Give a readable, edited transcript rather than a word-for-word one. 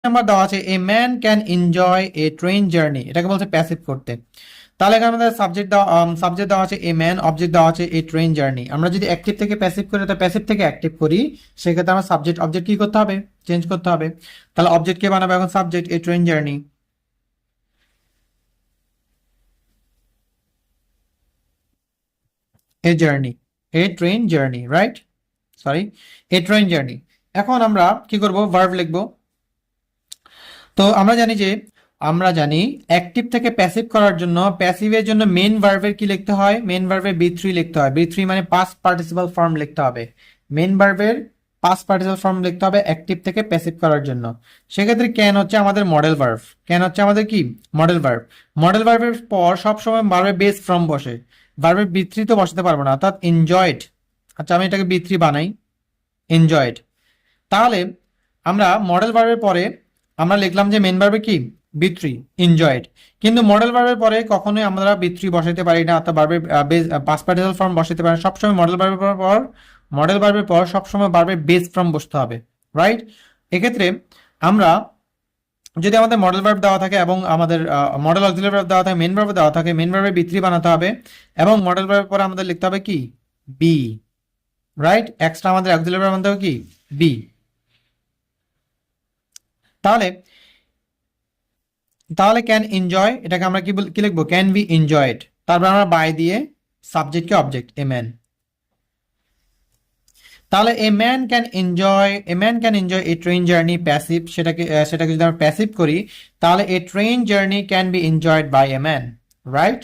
Number দেওয়া আছে এ man can enjoy a train journey, এটাকে বলছে প্যাসিভ করতে। তাহলে এখানে আমাদের সাবজেক্ট দেওয়া আছে এ ম্যান, অবজেক্ট দেওয়া আছে এ ট্রেন জার্নি। আমরা যদি অ্যাক্টিভ থেকে প্যাসিভ করি তো প্যাসিভ থেকে অ্যাক্টিভ করি, সেক্ষেত্রে আমার সাবজেক্ট অবজেক্ট কি করতে হবে, চেঞ্জ করতে হবে। তাহলে অবজেক্ট কে বানাবে এখন, subject A train journey, a journey, A train journey, right, sorry, A train journey. এখন আমরা কি করব, ভার্ব লিখবো। তো আমরা জানি অ্যাক্টিভ থেকে প্যাসিভ করার জন্য, প্যাসিভের জন্য মেন ভার্বের কি লিখতে হয়, মেন ভার্বের বি থ্রি লিখতে হয়। বি থ্রি মানে পাস্ট পার্টিসিপাল ফর্ম লিখতে হবে, মেন ভার্বের পাস্ট পার্টিসিপাল ফর্ম লিখতে হবে অ্যাক্টিভ থেকে প্যাসিভ করার জন্য। সেক্ষেত্রে ক্যান হচ্ছে আমাদের মডেল ভার্ব, ক্যান হচ্ছে আমাদের কি মডেল ভার্ব। মডেল ভার্বের পর সবসময় ভার্বের বেস ফর্ম বসে, ভার্বের বি থ্রি তো বসাতে পারবো না, অর্থাৎ এনজয়েড। আচ্ছা আমি এটাকে বি থ্রি বানাই, এনজয়েড। তাহলে আমরা মডেল ভার্বের পরে আমরা লিখলাম যে মেন ভার্বে কি বি থ্রি, এনজয়েড। কিন্তু মডেল ভার্বের পরে কখনোই আমরা বি থ্রি বসাতে পারি না, অর্থাৎ ভার্বের পাস্ট পার্টিসিপাল ফর্ম বসাতে পারি না। সবসময় মডেল ভার্বের পর সবসময় ভার্বের বেস ফর্ম বসতে হবে, রাইট। এক্ষেত্রে আমরা যদি আমাদের মডেল ভার্ব দেওয়া থাকে এবং আমাদের মডেল অক্সিলারি ভার্ব দেওয়া থাকে, মেন ভার্ব দেওয়া থাকে, মেন ভার্বে বি থ্রি বানাতে হবে এবং মডেল ভার্বের পরে আমাদের লিখতে হবে কি বি, রাইট। এক্সট্রা আমাদের অক্সিলারি ভার্ব বানাতে হবে কি বি। তাহলে তাহলে ক্যান এনজয়, এটাকে আমরা কি লিখবো, ক্যান বি এনজয়েড। তারপর আমরা বাই দিয়ে সাবজেক্টকে অবজেক্ট এ ম্যান। তাহলে a man can enjoy a train journey passive, সেটাকে যদি আমরা প্যাসিভ করি তাহলে a train journey can be enjoyed by a man, right.